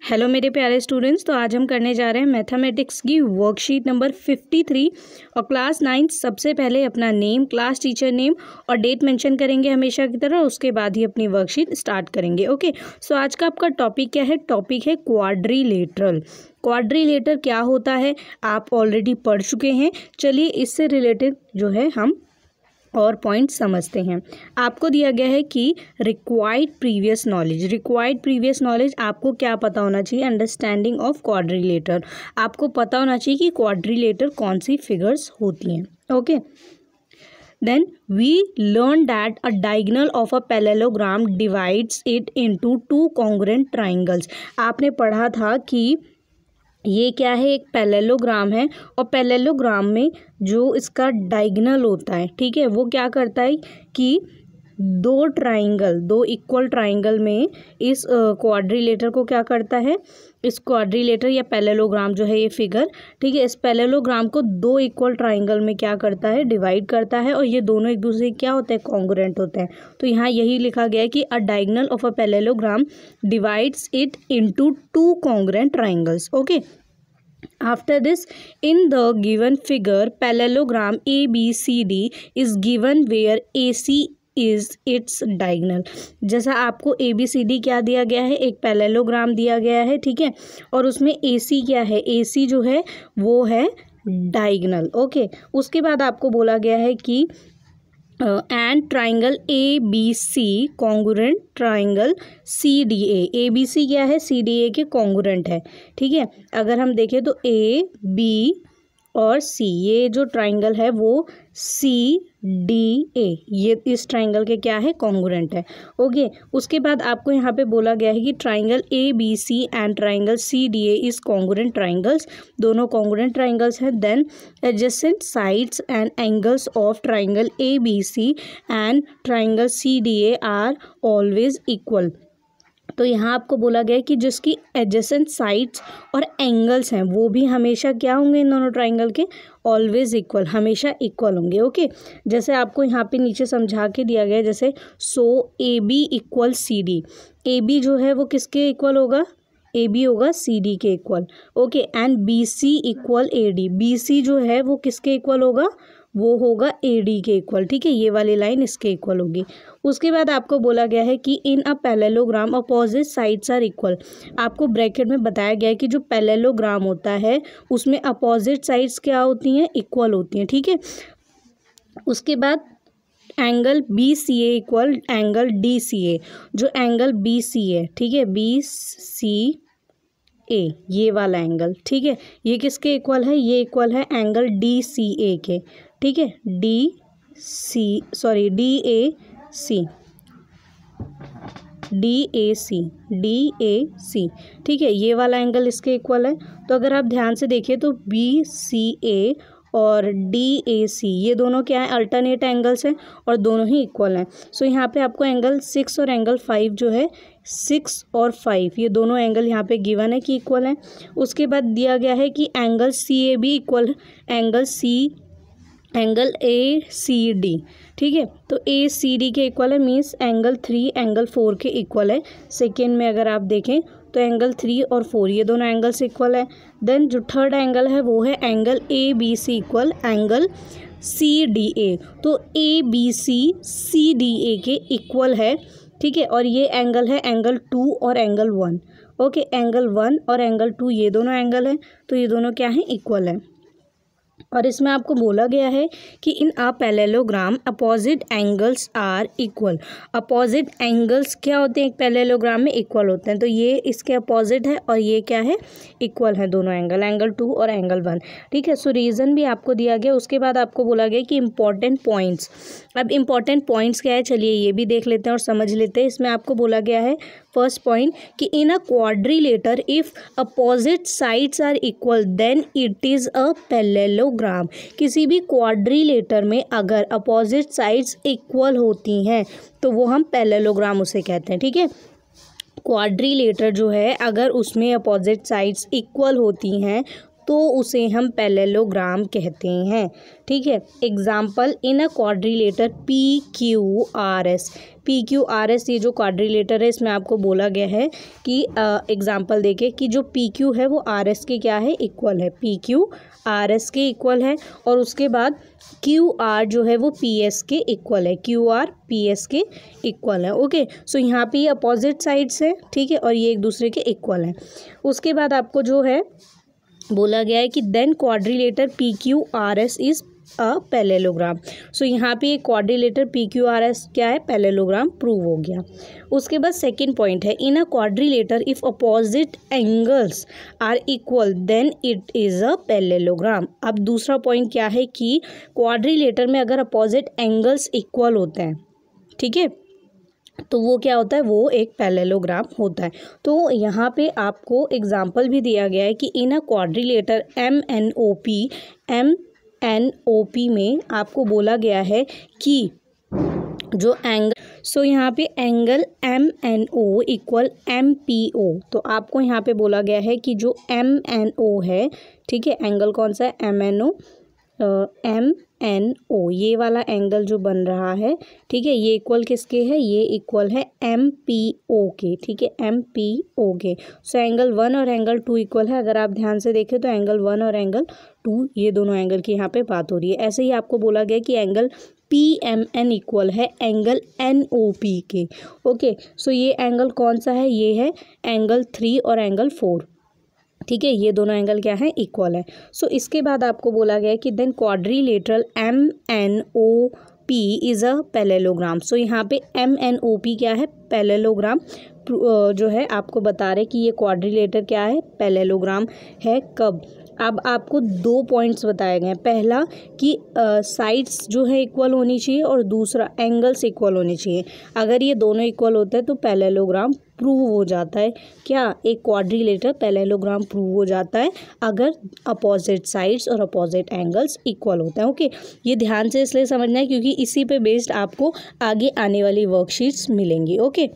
Hello मेरे प्यारे students, तो आज हम करने जा रहे हैं मैथमेटिक्स की वर्कशीट नंबर 53 और क्लास 9। सबसे पहले अपना नेम, क्लास टीचर नेम और डेट मेंशन करेंगे हमेशा की तरह, उसके बाद ही अपनी वर्कशीट स्टार्ट करेंगे। ओके, सो आज का आपका टॉपिक क्या है? टॉपिक है क्वाड्रिलेटरल। क्वाड्रिलेटर क्या होता है आप ऑलरेडी पढ़ चुके हैं। चलिए इससे रिलेटेड जो है हम और पॉइंट समझते हैं। आपको दिया गया है कि रिक्वायर्ड प्रीवियस नॉलेज आपको क्या पता होना चाहिए? Understanding of quadrilateral. आपको पता होना चाहिए कि क्वाड्रिलेटर कौन सी फिगर्स होती हैं। Okay, then we learn that a diagonal of a parallelogram divides it into two congruent triangles. आपने पढ़ा था कि ये क्या है? एक पैरेललोग्राम है और पैरेललोग्राम में जो इसका डायगोनल होता है, ठीक है, वो क्या करता है कि दो इक्वल ट्राइंगल में इस क्वाड्रिलेटर को क्या करता है? इस क्वाड्रिलेटर या पैरेललोग्राम जो है ये फिगर, ठीक है, इस पैरेललोग्राम को दो इक्वल ट्राइंगल में क्या करता है? डिवाइड करता है और ये दोनों एक दूसरे क्या होते हैं? कॉन्ग्रुएंट होते हैं। तो यहाँ यही लिखा गया है कि अ diagonal of a parallelogram divides it into two congruent triangles. Okay, after this, in the given figure parallelogram ABCD is given where AC is its diagonal। जैसा आपको ABCD क्या दिया गया है? एक पैरेललोग्राम दिया गया है, ठीक है, और उसमें AC क्या है? AC जो है वो है डायगोनल। ओके, उसके बाद आपको बोला गया है कि and triangle ABC congruent triangle CDA। ABC क्या है? CDA के कॉन्ग्रुएंट है, ठीक है। अगर हम देखें तो AB और C, ये जो ट्राइंगल है वो CDA, ये इस ट्राइंगल के क्या है? कॉन्ग्रुएंट है। ओके, उसके बाद आपको यहाँ पे बोला गया है कि triangle ABC and triangle CDA is congruent triangles. दोनों कॉन्ग्रुएंट ट्राइंगल्स हैं। Then adjacent sides and angles of triangle ABC and triangle CDA are always equal. तो यहाँ आपको बोला गया है कि जिसकी एडजेसेंट साइड्स और एंगल्स हैं वो भी हमेशा क्या होंगे? इन दोनों ट्राइंगल के ऑलवेज इक्वल, हमेशा इक्वल होंगे। ओके, जैसे आपको यहाँ पे नीचे समझा के दिया गया है, जैसे सो AB इक्वल CD। AB जो है वो किसके इक्वल होगा? AB होगा CD के equal. Okay, and BC equal AD। BC जो है वो किसके इक्वल होगा? वो होगा AD के इक्वल, ठीक है, ये वाली लाइन इसके इक्वल होगी। उसके बाद आपको बोला गया है कि in a parallelogram opposite sides are equal. आपको ब्रैकेट में बताया गया है कि जो पैरेललोग्राम होता है उसमें अपोजिट साइड्स क्या होती हैं? इक्वल होती हैं, ठीक है। उसके बाद angle BCA equal angle DCA। जो एंगल BC है, ठीक है, BCA ये वाला एंगल, ठीक है, ये किसके इक्वल है? ये इक्वल है एंगल DCA के, ठीक है, DAC, ठीक है, ये वाला एंगल इसके इक्वल है। तो अगर आप ध्यान से देखिए तो BCA और DAC ये दोनों क्या है? अल्टरनेट एंगल्स हैं और दोनों ही इक्वल हैं। सो यहाँ पे आपको एंगल 6 और एंगल 5 जो है, 6 और 5 ये दोनों एंगल यहाँ पे गिवन है कि इक्वल हैं। उसके बाद दिया गया है कि angle CAB equal angle ACD, ठीक है, तो ACD के इक्वल है, मीन्स एंगल 3 एंगल 4 के इक्वल है। सेकेंड में अगर आप देखें तो एंगल 3 और 4 ये दोनों एंगल्स इक्वल है। देन जो थर्ड एंगल है वो है angle ABC equal angle CDA। तो ABC CDA के इक्वल है, ठीक है, और ये एंगल है एंगल 2 और एंगल 1। ओके, एंगल 1 और एंगल 2 ये दोनों एंगल है, तो ये दोनों क्या है? इक्वल है। और इसमें आपको बोला गया है कि in a parallelogram opposite angles are equal. Opposite angles क्या होते हैं? एक पैरेललोग्राम में इक्वल होते हैं, तो ये इसके अपोजिट है और ये क्या है? इक्वल है दोनों एंगल 2 और एंगल 1, ठीक है। सो रीज़न भी आपको दिया गया। उसके बाद आपको बोला गया कि इंपॉर्टेंट पॉइंट्स। अब इंपॉर्टेंट पॉइंट्स क्या है? चलिए ये भी देख लेते हैं और समझ लेते हैं। इसमें आपको बोला गया है फर्स्ट पॉइंट कि in a quadrilateral if opposite sides are equal then it is a parallelogram. किसी भी क्वाड्रिलेटर में अगर अपोजिट साइड्स इक्वल होती हैं तो वो हम पैरेललोग्राम उसे कहते हैं, ठीक है। क्वाड्रिलेटर जो है अगर उसमें अपोजिट साइड्स इक्वल होती हैं तो उसे हम पैरेललोग्राम कहते हैं। ठीक है, example in a quadrilateral PQRS। PQRS ये जो क्वाड्रिलेटर है इसमें आपको बोला गया है कि एग्जाम्पल देके कि जो PQ है वो RS के क्या है, इक्वल है। PQ RS के इक्वल है और उसके बाद QR जो है वो PS के इक्वल है। QR PS के इक्वल है। ओके, सो यहाँ पे ये अपोजिट साइड्स है, ठीक है, और ये एक दूसरे के इक्वल है। उसके बाद आपको जो है बोला गया है कि then quadrilateral PQRS is a parallelogram. So यहाँ पे क्वाड्रिलेटर PQRS क्या है, पैरेललोग्राम प्रूव हो गया। उसके बाद सेकंड पॉइंट है in a quadrilateral if opposite angles are equal then it is a parallelogram. अब दूसरा पॉइंट क्या है कि क्वाड्रिलेटर में अगर अपोजिट एंगल्स इक्वल होते हैं, ठीक है, तो वो क्या होता है, वो एक पैरेललोग्राम होता है। तो यहाँ पे आपको एग्जाम्पल भी दिया गया है कि इन अ क्वाड्रिलेटर MNOP में आपको बोला गया है कि जो एंगल, सो यहाँ पे एंगल MNO इक्वल MPO, तो आपको यहाँ पे बोला गया है कि जो MNO है, ठीक है, एंगल कौन सा है, MNO, ये वाला एंगल जो बन रहा है, ठीक है, ये इक्वल किसके है, ये इक्वल है MPO के, ठीक है, MPO के। सो एंगल 1 और एंगल 2 इक्वल है। अगर आप ध्यान से देखें तो एंगल 1 और एंगल 2 ये दोनों एंगल की यहाँ पे बात हो रही है। ऐसे ही आपको बोला गया कि एंगल PMN इक्वल है एंगल NOP के। ओके, सो ये एंगल कौन सा है, ये है एंगल 3 और एंगल 4, ठीक है, ये दोनों एंगल क्या है, इक्वल है। सो इसके बाद आपको बोला गया है कि then quadrilateral MNOP is a parallelogram. So यहाँ पे MNOP क्या है, पैरेललोग्राम जो है आपको बता रहे कि ये क्वाड्रिलेटर क्या है, पैरेललोग्राम है। कब, अब आपको 2 पॉइंट्स बताए गए हैं। पहला कि साइड्स जो है इक्वल होनी चाहिए और दूसरा एंगल्स इक्वल होने चाहिए। अगर ये दोनों इक्वल होते हैं तो पैरेललोग्राम प्रूव हो जाता है। क्या, एक क्वाड्रिलेटर पैरेललोग्राम प्रूव हो जाता है अगर अपोजिट साइड्स और अपोजिट एंगल्स इक्वल होते हैं। ओके, ये ध्यान से इसलिए समझना है क्योंकि इसी पे बेस्ड आपको आगे आने वाली वर्कशीट्स मिलेंगी। ओके,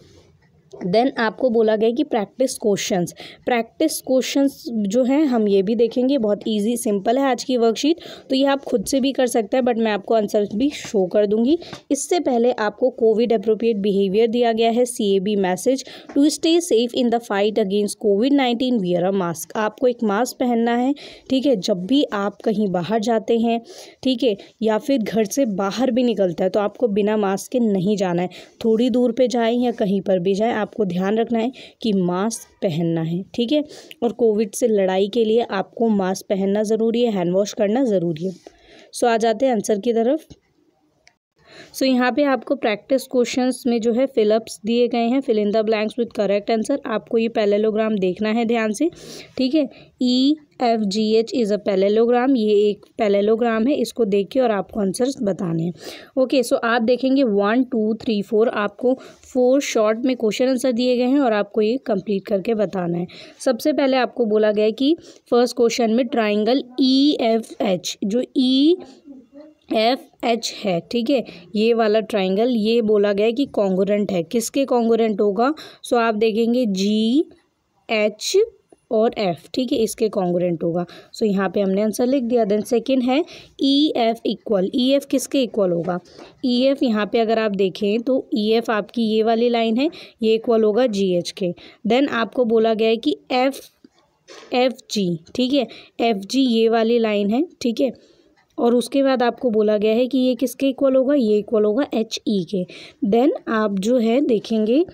देन आपको बोला गया कि प्रैक्टिस क्वेश्चंस जो हैं हम ये भी देखेंगे। बहुत इजी सिंपल है आज की वर्कशीट, तो ये आप खुद से भी कर सकते हैं, बट मैं आपको आंसर भी शो कर दूंगी। इससे पहले आपको कोविड अप्रोप्रिएट बिहेवियर दिया गया है, CAB message, to stay safe in the fight against कोविड-19 वियर अ मास्क। आपको एक मास्क पहनना है, ठीक है, जब भी आप कहीं बाहर जाते हैं, ठीक है, या फिर घर से बाहर भी निकलता है तो आपको बिना मास्क के नहीं जाना है। थोड़ी दूर पे जाएं या कहीं पर भी जाएं, आपको ध्यान रखना है कि मास्क पहनना है, ठीक है, और कोविड से लड़ाई के लिए आपको मास्क पहनना ज़रूरी है, हैंड वॉश करना ज़रूरी है। सो आ जाते हैं आंसर की तरफ। सो यहाँ पे आपको प्रैक्टिस क्वेश्चंस में जो है फिलअप्स दिए गए हैं, fill in the blanks with correct answer. आपको ये पैरेललोग्राम देखना है ध्यान से, ठीक है। EFGH इज़ अ पैरेललोग्राम, ये एक पैरेललोग्राम है, इसको देख के और आपको आंसर्स बताने हैं। ओके, सो आप देखेंगे 1 2 3 4, आपको 4 शॉर्ट में क्वेश्चन आंसर दिए गए हैं और आपको ये कंप्लीट करके बताना है। सबसे पहले आपको बोला गया है कि फर्स्ट क्वेश्चन में ट्राइंगल EFH, जो EFH है, ठीक है, ये वाला ट्राइंगल, ये बोला गया है कि कॉन्ग्रुएंट है। किसके कॉन्ग्रुएंट होगा, सो आप देखेंगे GH और F, ठीक है, इसके कॉन्ग्रुएंट होगा। सो यहाँ पे हमने आंसर लिख दिया। देन सेकंड है EF इक्वल, EF किसके इक्वल होगा, EF यहाँ पे अगर आप देखें तो EF आपकी ये वाली लाइन है, ये इक्वल होगा GH के। देन आपको बोला गया है कि FG, ठीक है, FG ये वाली लाइन है, ठीक है, और उसके बाद आपको बोला गया है कि ये किसके इक्वल होगा, ये इक्वल होगा HE के। देन आप जो है देखेंगे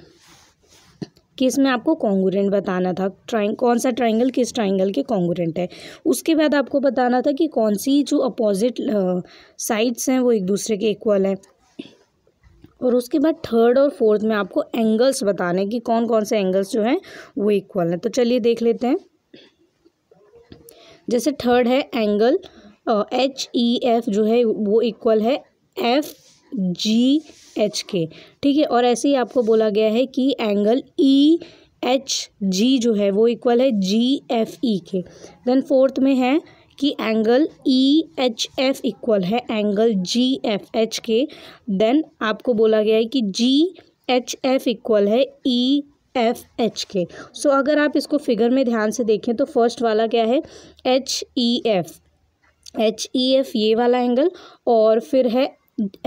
कि इसमें आपको कॉन्ग्रुएंट बताना था, कौन सा ट्राइंगल किस ट्राइंगल के कॉन्ग्रुएंट है। उसके बाद आपको बताना था कि कौन सी जो अपोजिट साइड्स हैं वो एक दूसरे के इक्वल है। और उसके बाद थर्ड और फोर्थ में आपको एंगल्स बताने कि कौन कौन से एंगल्स जो हैं वो इक्वल हैं। तो चलिए देख लेते हैं। जैसे थर्ड है एंगल HEF जो है वो इक्वल है FGH के, ठीक है, और ऐसे ही आपको बोला गया है कि एंगल EHG जो है वो इक्वल है GFE के। देन फोर्थ में है कि एंगल EHF इक्वल है एंगल GFH के। देन आपको बोला गया है कि GHF इक्वल है एफ के। सो अगर आप इसको फिगर में ध्यान से देखें तो फर्स्ट वाला क्या है, एच ई एफ ये वाला एंगल, और फिर है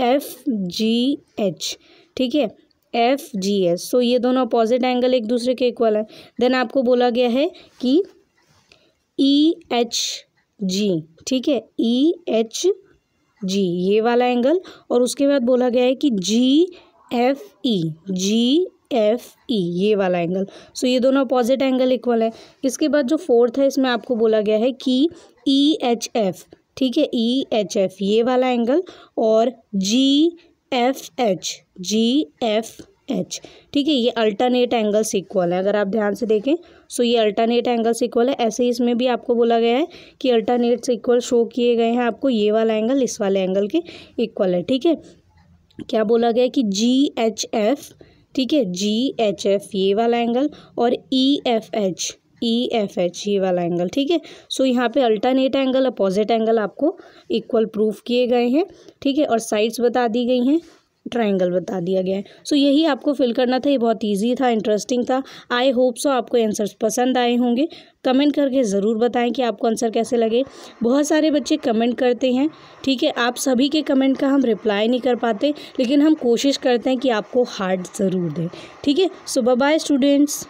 एफ जी एच, ठीक है, एफ जी एस। सो ये दोनों अपोजिट एंगल एक दूसरे के इक्वल है। देन आपको बोला गया है कि ई एच जी, ठीक है, ई एच जी ये वाला एंगल, और उसके बाद बोला गया है कि जी एफ ई ये वाला एंगल। सो ये दोनों अपोजिट एंगल इक्वल है। इसके बाद जो फोर्थ है इसमें आपको बोला गया है कि ई एच एफ, ठीक है, ई एच एफ ये वाला एंगल, और जी एफ एच, ठीक है, ये अल्टरनेट एंगल्स इक्वल है। अगर आप ध्यान से देखें सो ये अल्टरनेट एंगल्स इक्वल है। ऐसे ही इसमें भी आपको बोला गया है कि अल्टरनेट्स इक्वल शो किए गए हैं आपको, ये वाला एंगल इस वाले एंगल के इक्वल है, ठीक है। क्या बोला गया है कि जी एच एफ, ठीक है, जी एच एफ ये वाला एंगल, और ई एफ एच ये वाला एंगल, ठीक है। सो यहाँ पे अल्टरनेट एंगल अपोजिट एंगल आपको इक्वल प्रूफ किए गए हैं, ठीक है, और साइड्स बता दी गई हैं, ट्राइंगल बता दिया गया है। सो यही आपको फिल करना था। ये बहुत इजी था, इंटरेस्टिंग था। आई होप सो आपको आंसर्स पसंद आए होंगे। कमेंट करके ज़रूर बताएं कि आपको आंसर कैसे लगे। बहुत सारे बच्चे कमेंट करते हैं, ठीक है, आप सभी के कमेंट का हम रिप्लाई नहीं कर पाते, लेकिन हम कोशिश करते हैं कि आपको हार्ड ज़रूर दें, ठीक है। सो बाय बाय स्टूडेंट्स।